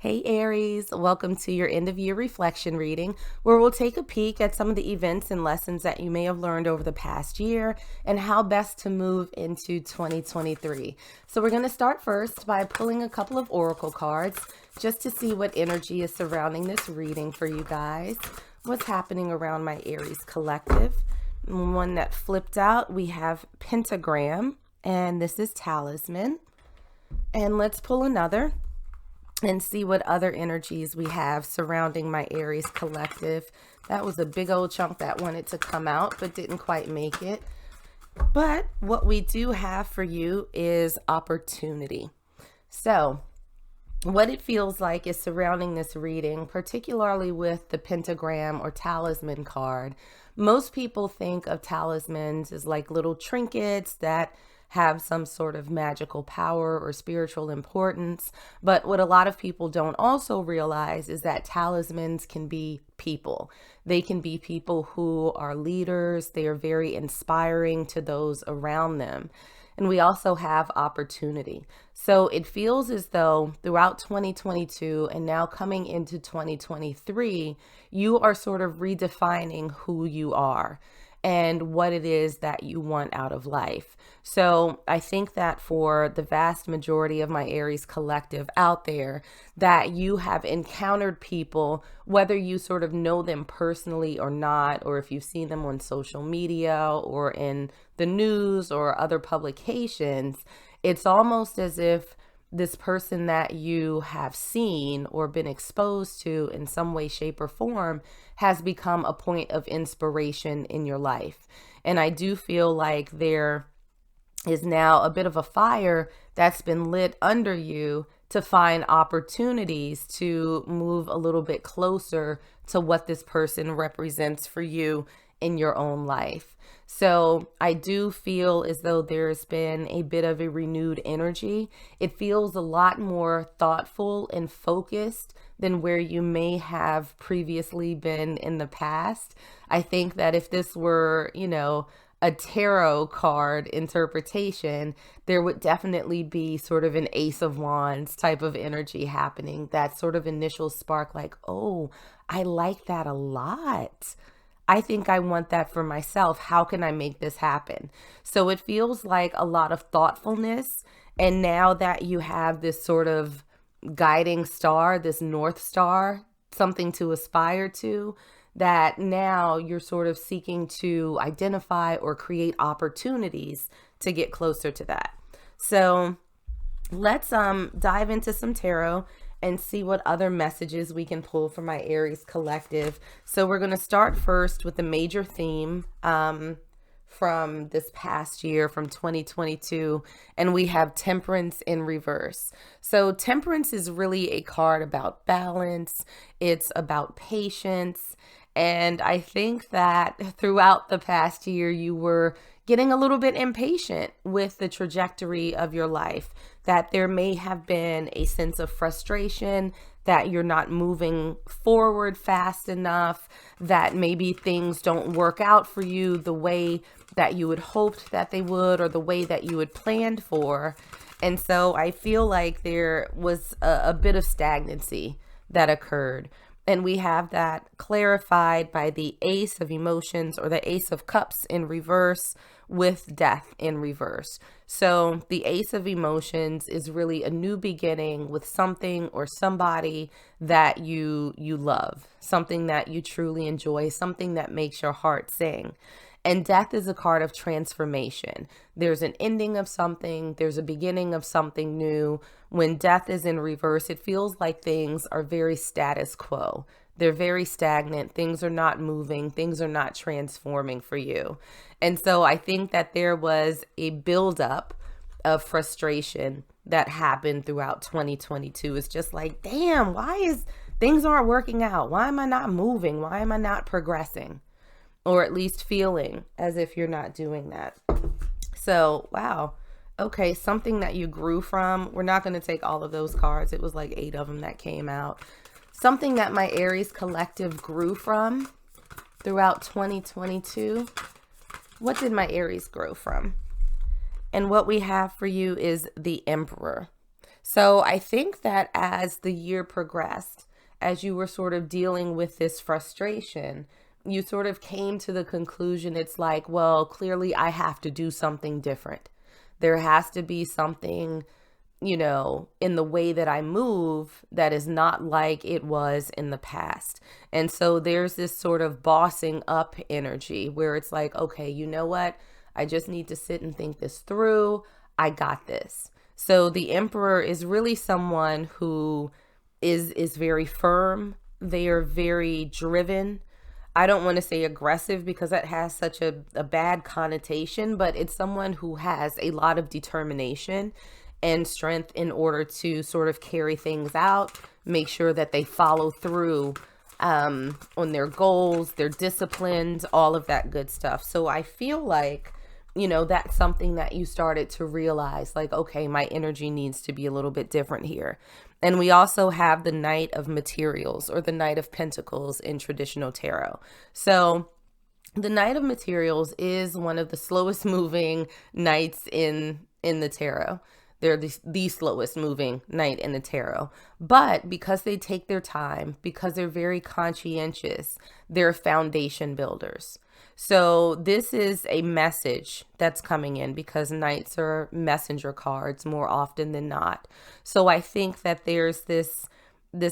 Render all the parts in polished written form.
Hey Aries, welcome to your end of year reflection reading, where we'll take a peek at some of the events and lessons that you may have learned over the past year and how best to move into 2023. So we're going to start first by pulling a couple of oracle cards just to see what energy is surrounding this reading for you guys. What's happening around my Aries collective? One that flipped out, we have pentagram, and this is talisman. And let's pull another and see what other energies we have surrounding my Aries collective. That was a big old chunk that wanted to come out but didn't quite make it. But what we do have for you is opportunity. So what it feels like is surrounding this reading, particularly with the pentagram or talisman card. Most people think of talismans as like little trinkets that have some sort of magical power or spiritual importance. But what a lot of people don't also realize is that talismans can be people. They can be people who are leaders. They are very inspiring to those around them. And we also have opportunity. So it feels as though throughout 2022 and now coming into 2023, you are sort of redefining who you are and what it is that you want out of life. So I think that for the vast majority of my Aries collective out there, that you have encountered people, whether you sort of know them personally or not, or if you've seen them on social media or in the news or other publications, it's almost as if this person that you have seen or been exposed to in some way, shape, or form has become a point of inspiration in your life. And I do feel like there is now a bit of a fire that's been lit under you to find opportunities to move a little bit closer to what this person represents for you in your own life. So I do feel as though there's been a bit of a renewed energy. It feels a lot more thoughtful and focused than where you may have previously been in the past. I think that if this were, a tarot card interpretation, there would definitely be sort of an Ace of Wands type of energy happening. That sort of initial spark like, oh, I like that a lot. I think I want that for myself. How can I make this happen? So it feels like a lot of thoughtfulness. And now that you have this sort of guiding star, this North Star, something to aspire to, that now you're sort of seeking to identify or create opportunities to get closer to that. So let's dive into some tarot and see what other messages we can pull from my Aries collective. So we're going to start first with the major theme from this past year, from 2022, and we have Temperance in reverse. So Temperance is really a card about balance. It's about patience. And I think that throughout the past year, you were getting a little bit impatient with the trajectory of your life, that there may have been a sense of frustration, that you're not moving forward fast enough, that maybe things don't work out for you the way that you had hoped that they would or the way that you had planned for. And so I feel like there was a bit of stagnancy that occurred. And we have that clarified by the Ace of Emotions or the Ace of Cups in reverse with Death in reverse. So the Ace of Emotions is really a new beginning with something or somebody that you love, something that you truly enjoy, something that makes your heart sing. And Death is a card of transformation. There's an ending of something. There's a beginning of something new. When Death is in reverse, it feels like things are very status quo. They're very stagnant. Things are not moving. Things are not transforming for you. And so I think that there was a buildup of frustration that happened throughout 2022. It's just like, damn, why is things aren't working out? Why am I not moving? Why am I not progressing? Or at least feeling as if you're not doing that. So, wow. Okay, something that you grew from. We're not going to take all of those cards. It was like 8 of them that came out. Something that my Aries collective grew from throughout 2022. What did my Aries grow from? And what we have for you is the Emperor. So I think that as the year progressed, as you were sort of dealing with this frustration, you sort of came to the conclusion it's like, well, clearly I have to do something different. There has to be something, in the way that I move that is not like it was in the past. And so there's this sort of bossing up energy where it's like, okay, you know what? I just need to sit and think this through. I got this. So the emperor is really someone who is very firm. They are very driven. I don't want to say aggressive because that has such a bad connotation, but it's someone who has a lot of determination and strength in order to sort of carry things out, make sure that they follow through on their goals, they're disciplined, all of that good stuff. So I feel like, that's something that you started to realize, like, okay, my energy needs to be a little bit different here. And we also have the Knight of Materials, or the Knight of Pentacles in traditional tarot. So the Knight of Materials is one of the slowest moving knights in the tarot. They're the slowest moving knight in the tarot. But because they take their time, because they're very conscientious, they're foundation builders. So this is a message that's coming in because knights are messenger cards more often than not. So I think that there's this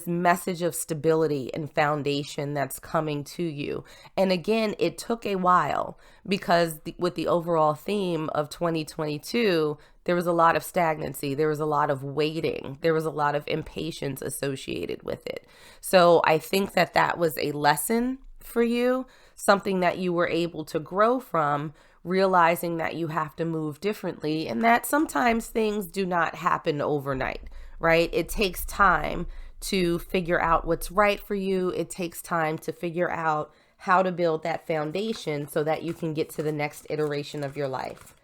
message of stability and foundation that's coming to you. And again, it took a while because with the overall theme of 2022, there was a lot of stagnancy. There was a lot of waiting. There was a lot of impatience associated with it. So I think that that was a lesson for you, something that you were able to grow from, realizing that you have to move differently and that sometimes things do not happen overnight, right? It takes time to figure out what's right for you. It takes time to figure out how to build that foundation so that you can get to the next iteration of your life.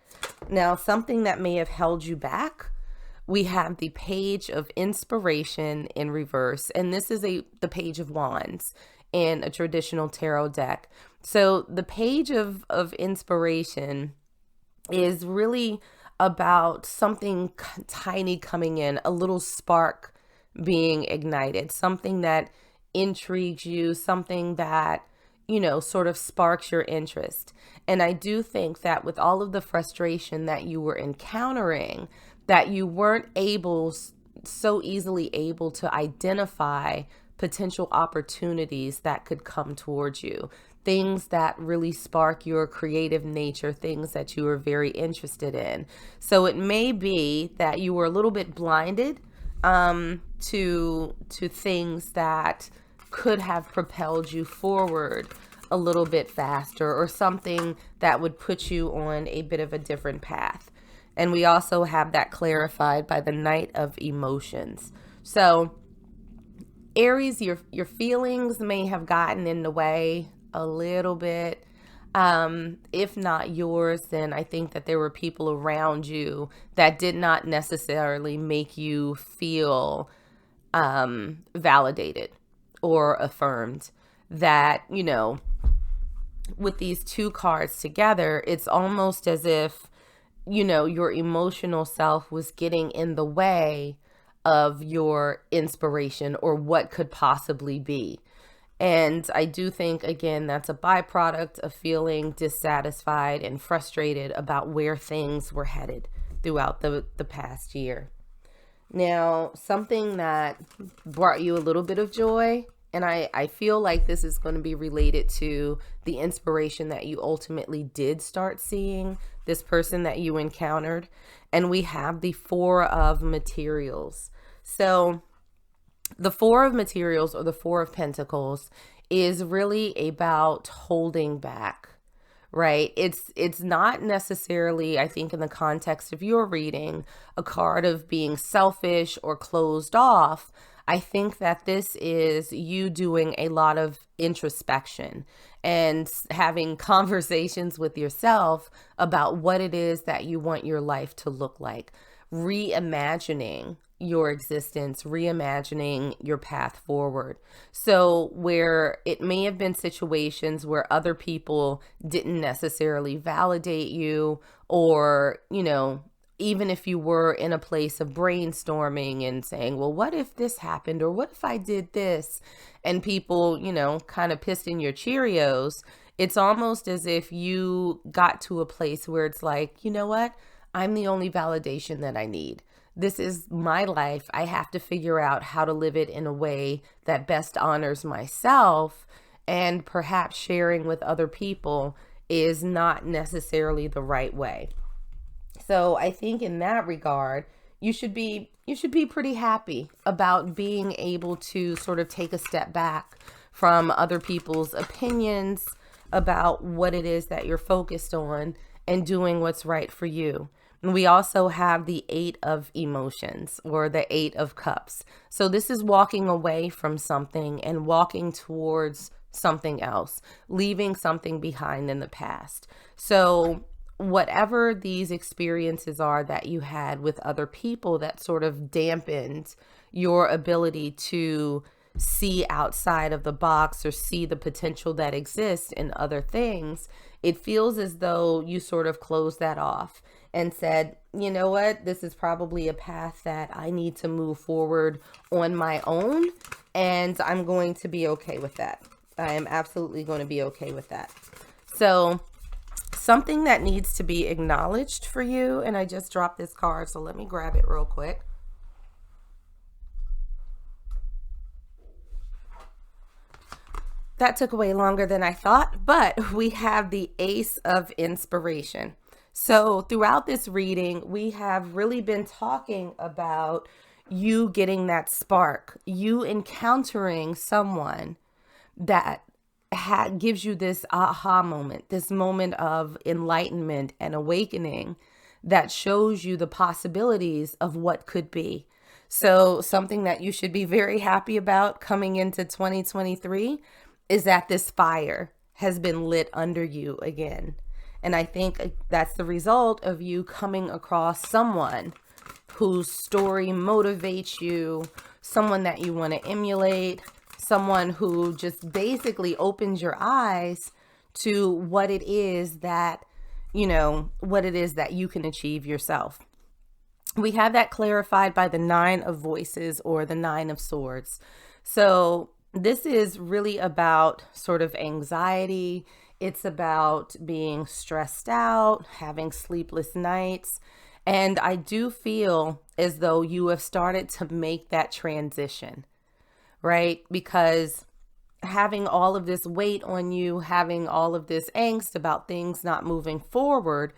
Now, something that may have held you back, we have the Page of Inspiration in reverse, and this is the Page of Wands in a traditional tarot deck. So the Page of Inspiration is really about something tiny coming in, a little spark being ignited, something that intrigues you, something that, sort of sparks your interest. And I do think that with all of the frustration that you were encountering, that you weren't so easily able to identify potential opportunities that could come towards you, things that really spark your creative nature, things that you are very interested in. So it may be that you were a little bit blinded to things that could have propelled you forward a little bit faster, or something that would put you on a bit of a different path. And we also have that clarified by the Knight of Emotions. So Aries, your feelings may have gotten in the way a little bit. If not yours, then I think that there were people around you that did not necessarily make you feel validated or affirmed. That, with these two cards together, it's almost as if, your emotional self was getting in the way of your inspiration or what could possibly be. And I do think, again, that's a byproduct of feeling dissatisfied and frustrated about where things were headed throughout the past year. Now, something that brought you a little bit of joy, and I feel like this is going to be related to the inspiration that you ultimately did start seeing, this person that you encountered. And we have the Four of Materials. So the Four of Materials, or the Four of Pentacles, is really about holding back, right? It's not necessarily, I think, in the context of your reading, a card of being selfish or closed off. I think that this is you doing a lot of introspection and having conversations with yourself about what it is that you want your life to look like, reimagining your existence, reimagining your path forward. So where it may have been situations where other people didn't necessarily validate you, or, even if you were in a place of brainstorming and saying, well, what if this happened? Or what if I did this? And people, kind of pissed in your Cheerios. It's almost as if you got to a place where it's like, you know what? I'm the only validation that I need. This is my life. I have to figure out how to live it in a way that best honors myself. And perhaps sharing with other people is not necessarily the right way. So I think in that regard, you should be pretty happy about being able to sort of take a step back from other people's opinions about what it is that you're focused on and doing what's right for you. And we also have the 8 of emotions, or the 8 of cups. So this is walking away from something and walking towards something else, leaving something behind in the past. So whatever these experiences are that you had with other people that sort of dampened your ability to see outside of the box or see the potential that exists in other things, it feels as though you sort of closed that off and said, you know what, this is probably a path that I need to move forward on my own, and I'm going to be okay with that. I am absolutely going to be okay with that. So something that needs to be acknowledged for you, and I just dropped this card, so let me grab it real quick. That took way longer than I thought, but we have the Ace of Inspiration. So throughout this reading, we have really been talking about you getting that spark, you encountering someone that gives you this aha moment, this moment of enlightenment and awakening that shows you the possibilities of what could be. So something that you should be very happy about coming into 2023 is that this fire has been lit under you again. And I think that's the result of you coming across someone whose story motivates you, someone that you want to emulate, someone who just basically opens your eyes to what it is that, what it is that you can achieve yourself. We have that clarified by the 9 of voices, or the 9 of swords. So this is really about sort of anxiety. It's about being stressed out, having sleepless nights. And I do feel as though you have started to make that transition, right? Because having all of this weight on you, having all of this angst about things not moving forward,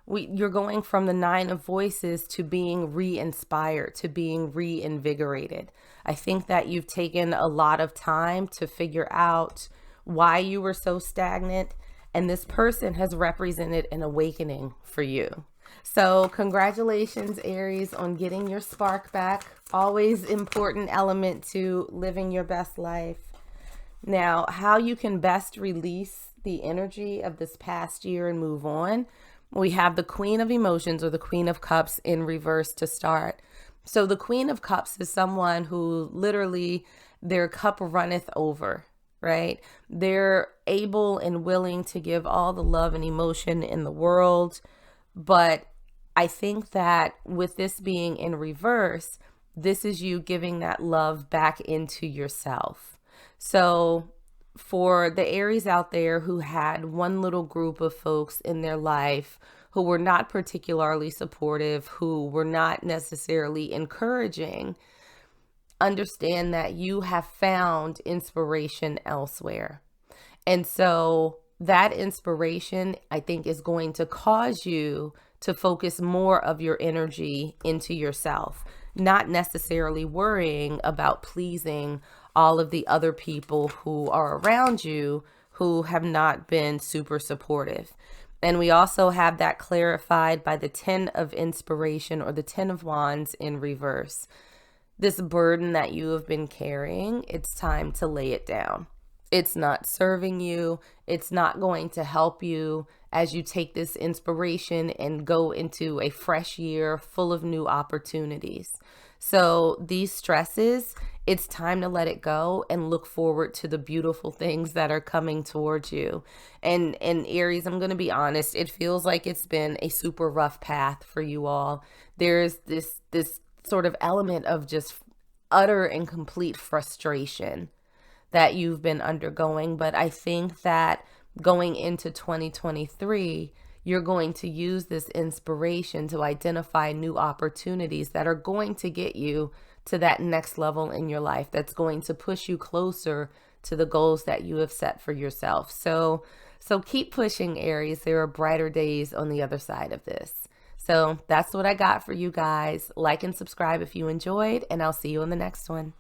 you're going from the 9 of voices to being re-inspired, to being reinvigorated. I think that you've taken a lot of time to figure out why you were so stagnant, and this person has represented an awakening for you. So congratulations, Aries, on getting your spark back. Always important element to living your best life. Now, how you can best release the energy of this past year and move on. We have the Queen of Emotions, or the Queen of Cups, in reverse to start. So the Queen of Cups is someone who literally their cup runneth over, right? They're able and willing to give all the love and emotion in the world. But I think that with this being in reverse, this is you giving that love back into yourself. So for the Aries out there who had one little group of folks in their life who were not particularly supportive, who were not necessarily encouraging, understand that you have found inspiration elsewhere. And so that inspiration, I think, is going to cause you to focus more of your energy into yourself, not necessarily worrying about pleasing all of the other people who are around you who have not been super supportive. And we also have that clarified by the 10 of Inspiration, or the 10 of Wands in reverse. This burden that you have been carrying, it's time to lay it down. It's not serving you. It's not going to help you as you take this inspiration and go into a fresh year full of new opportunities. So these stresses, it's time to let it go and look forward to the beautiful things that are coming towards you. And Aries, I'm going to be honest, it feels like it's been a super rough path for you all. There's this sort of element of just utter and complete frustration that you've been undergoing. But I think that going into 2023, you're going to use this inspiration to identify new opportunities that are going to get you to that next level in your life, that's going to push you closer to the goals that you have set for yourself. So keep pushing, Aries. There are brighter days on the other side of this. So that's what I got for you guys. Like and subscribe if you enjoyed, and I'll see you in the next one.